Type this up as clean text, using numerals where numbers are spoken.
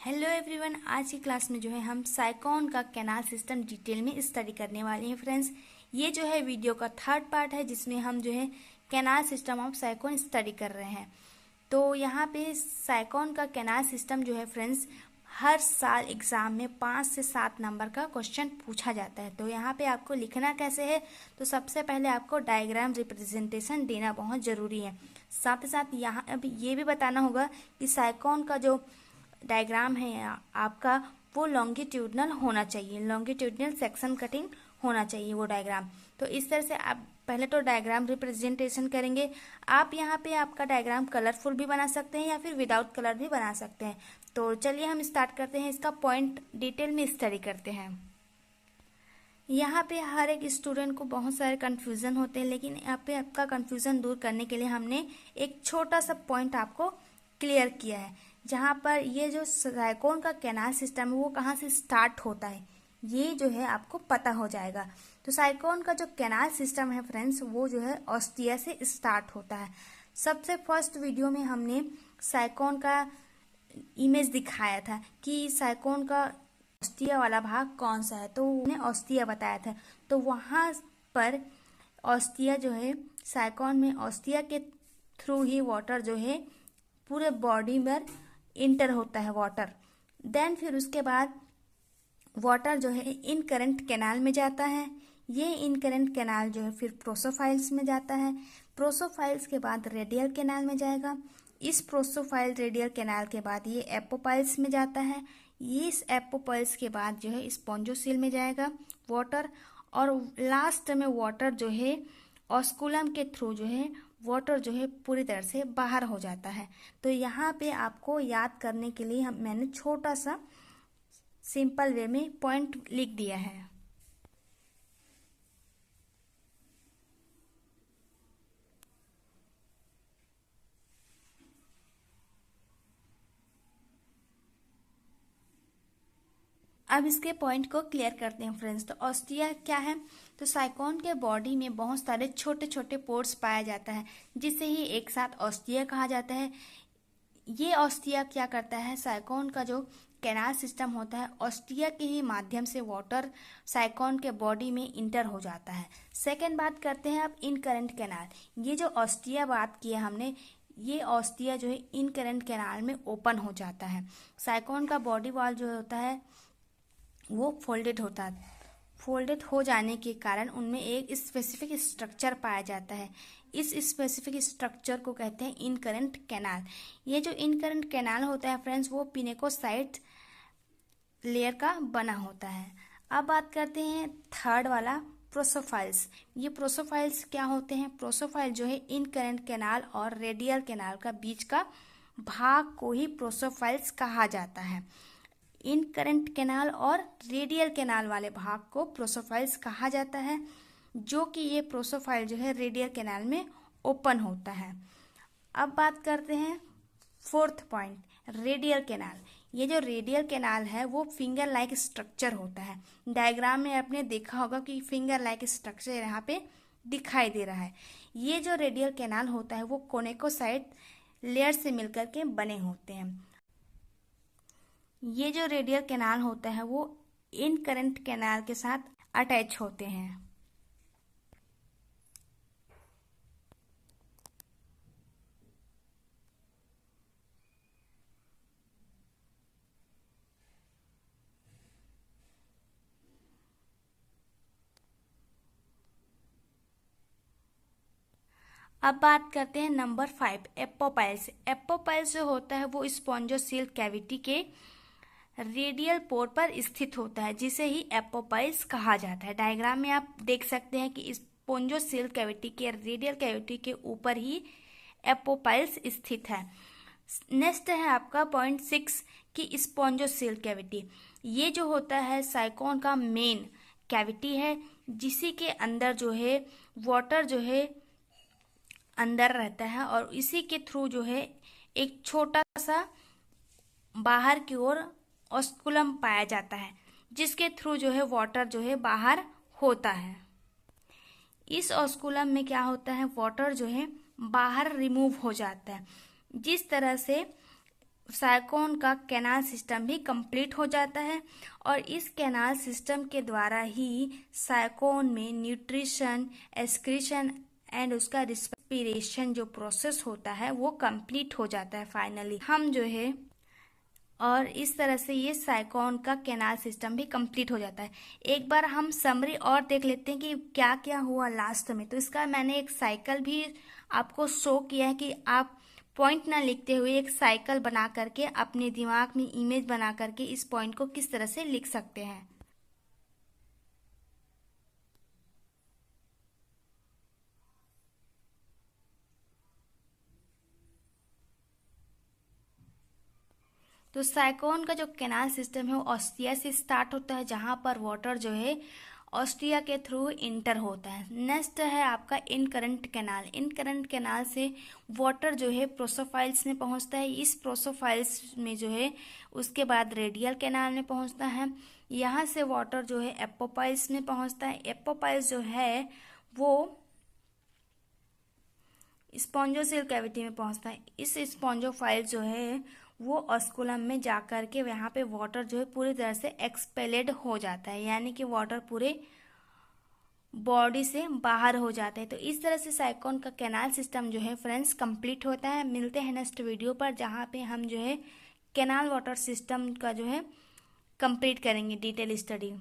Hello everyone, आज की class में जो है हम साइकोन का कैनाल सिस्टम डिटेल में स्टडी करने वाले हैं फ्रेंड्स। ये जो है वीडियो का थर्ड पार्ट है जिसमें हम जो है canal system of sycon study कर रहे हैं। तो यहाँ पे साइकोन का कैनाल सिस्टम जो है फ्रेंड्स, हर साल एग्ज़ाम में 5 से 7 नंबर का क्वेश्चन पूछा जाता है। तो यहाँ पे आपको लिखना कैसे है, तो सबसे पहले आपको डायग्राम रिप्रेजेंटेशन देना बहुत ज़रूरी है। साथ ही साथ यहाँ अब ये भी बताना होगा कि साइकोन का जो डायग्राम है आपका वो लॉन्गिट्यूडनल होना चाहिए, लॉन्गिट्यूडनल सेक्शन कटिंग होना चाहिए वो डायग्राम। तो इस तरह से आप पहले तो डायग्राम रिप्रेजेंटेशन करेंगे। आप यहाँ पे आपका डायग्राम कलरफुल भी बना सकते हैं या फिर विदाउट कलर भी बना सकते हैं। तो चलिए हम स्टार्ट करते हैं, इसका पॉइंट डिटेल में स्टडी करते हैं। यहाँ पे हर एक स्टूडेंट को बहुत सारे कन्फ्यूज़न होते हैं, लेकिन यहाँ पे आपका कन्फ्यूज़न दूर करने के लिए हमने एक छोटा सा पॉइंट आपको क्लियर किया है, जहाँ पर ये जो साइकोन का कैनाल सिस्टम है वो कहाँ से स्टार्ट होता है ये जो है आपको पता हो जाएगा। तो साइकोन का जो कैनाल सिस्टम है फ्रेंड्स, वो जो है ऑस्टिया से स्टार्ट होता है। सबसे फर्स्ट वीडियो में हमने साइकोन का इमेज दिखाया था कि साइकोन का ऑस्टिया वाला भाग कौन सा है, तो उन्हें ऑस्टिया बताया था। तो वहाँ पर ऑस्टिया जो है साइकोन में ऑस्टिया के थ्रू ही वाटर जो है पूरे बॉडी में इंटर होता है वाटर। देन फिर उसके बाद वाटर जो है इन करंट कैनाल में जाता है। ये इन करंट कैनाल जो है फिर प्रोसोफाइल्स में जाता है। प्रोसोफाइल्स के बाद रेडियल कैनाल में जाएगा। इस प्रोसोफाइल रेडियल कैनाल के बाद ये एपोपाइल्स में जाता है। इस एपोपाइल्स के बाद जो है स्पॉन्जोसील में जाएगा वाटर, और लास्ट में वाटर जो है ऑस्कुलम के थ्रू जो है वाटर जो है पूरी तरह से बाहर हो जाता है। तो यहाँ पे आपको याद करने के लिए मैंने छोटा सा सिंपल वे में पॉइंट लिख दिया है। अब इसके पॉइंट को क्लियर करते हैं फ्रेंड्स। तो ऑस्टिया क्या है, तो साइकोन के बॉडी में बहुत सारे छोटे छोटे पोर्स पाया जाता है, जिसे ही एक साथ ऑस्टिया कहा जाता है। ये ऑस्टिया क्या करता है, साइकोन का जो कैनाल सिस्टम होता है ऑस्टिया के ही माध्यम से वाटर साइकोन के बॉडी में इंटर हो जाता है। सेकेंड बात करते हैं अब इन करंट कैनाल। ये जो ऑस्टिया बात की है हमने, ये ऑस्टिया जो है इन करंट कैनाल में ओपन हो जाता है। साइकोन का बॉडी वॉल जो होता है वो फोल्डेड होता है। फोल्डेड हो जाने के कारण उनमें एक स्पेसिफिक स्ट्रक्चर पाया जाता है। इस स्पेसिफिक स्ट्रक्चर को कहते हैं इन करंट कैनाल। ये जो इन करंट कैनाल होता है फ्रेंड्स, वो पिनेकोसाइट लेयर का बना होता है। अब बात करते हैं थर्ड वाला, प्रोसोफाइल्स। ये प्रोसोफाइल्स क्या होते हैं, प्रोसोफाइल जो है इन करंट कैनाल और रेडियल कैनाल का बीच का भाग को ही प्रोसोफाइल्स कहा जाता है। इन करंट कैनाल और रेडियल कैनाल वाले भाग को प्रोसोफाइल्स कहा जाता है, जो कि ये प्रोसोफाइल जो है रेडियल कैनाल में ओपन होता है। अब बात करते हैं फोर्थ पॉइंट, रेडियल कैनाल। ये जो रेडियल कैनाल है वो फिंगर लाइक स्ट्रक्चर होता है। डायग्राम में आपने देखा होगा कि फिंगर लाइक स्ट्रक्चर यहाँ पे दिखाई दे रहा है। ये जो रेडियल कैनाल होता है वो कोनेकोसाइट लेयर से मिलकर के बने होते हैं। ये जो रेडियल कैनाल होता है वो इन करंट कैनाल के साथ अटैच होते हैं। अब बात करते हैं नंबर 5, एपोपाइल्स। एपोपाइल्स जो होता है वो स्पॉन्जोसील कैविटी के रेडियल पोर पर स्थित होता है, जिसे ही एपोपाइल्स कहा जाता है। डायग्राम में आप देख सकते हैं कि स्पॉन्जोसील कैविटी के रेडियल कैविटी के ऊपर ही एपोपाइल्स स्थित है। नेक्स्ट है आपका पॉइंट 6 कि स्पॉन्जोसील कैविटी। ये जो होता है साइकोन का मेन कैविटी है, जिसी के अंदर जो है वाटर जो है अंदर रहता है, और इसी के थ्रू जो है एक छोटा सा बाहर की ओर ऑस्कुलम पाया जाता है, जिसके थ्रू जो है वाटर जो है बाहर होता है। इस ऑस्कुलम में क्या होता है, वाटर जो है बाहर रिमूव हो जाता है। जिस तरह से साइकोन का कैनाल सिस्टम भी कंप्लीट हो जाता है और इस कैनाल सिस्टम के द्वारा ही साइकोन में न्यूट्रिशन, एक्सक्रीशन एंड उसका रिस्पिरेशन जो प्रोसेस होता है वो कंप्लीट हो जाता है फाइनली हम जो है। और इस तरह से ये साइकोन का कैनाल सिस्टम भी कंप्लीट हो जाता है। एक बार हम समरी और देख लेते हैं कि क्या क्या हुआ लास्ट में। तो इसका मैंने एक साइकिल भी आपको शो किया है कि आप पॉइंट ना लिखते हुए एक साइकिल बना करके अपने दिमाग में इमेज बना करके इस पॉइंट को किस तरह से लिख सकते हैं। तो साइकोन का जो कैनाल सिस्टम है वो ऑस्ट्रिया से स्टार्ट होता है, जहाँ पर वाटर जो है ऑस्ट्रिया के थ्रू इंटर होता है। नेक्स्ट है आपका इनकरंट कैनाल। इनकरंट कैनाल से वाटर जो है प्रोसोफाइल्स में पहुंचता है। इस प्रोसोफाइल्स में जो है उसके बाद रेडियल कैनाल में पहुंचता है। यहाँ से वाटर जो है एपोपाइल्स में पहुंचता है। एपोपाइल्स जो है वो स्पॉन्जोसेल कैविटी में पहुंचता है। इस स्पॉन्जोफाइल जो है वो ऑस्कुलम में जाकर के यहाँ पे वाटर जो है पूरी तरह से एक्सपेलेड हो जाता है, यानी कि वाटर पूरे बॉडी से बाहर हो जाता है। तो इस तरह से साइकोन का कैनाल सिस्टम जो है फ्रेंड्स कंप्लीट होता है। मिलते हैं नेक्स्ट वीडियो पर, जहाँ पे हम जो है कैनाल वाटर सिस्टम का जो है कंप्लीट करेंगे डिटेल स्टडी।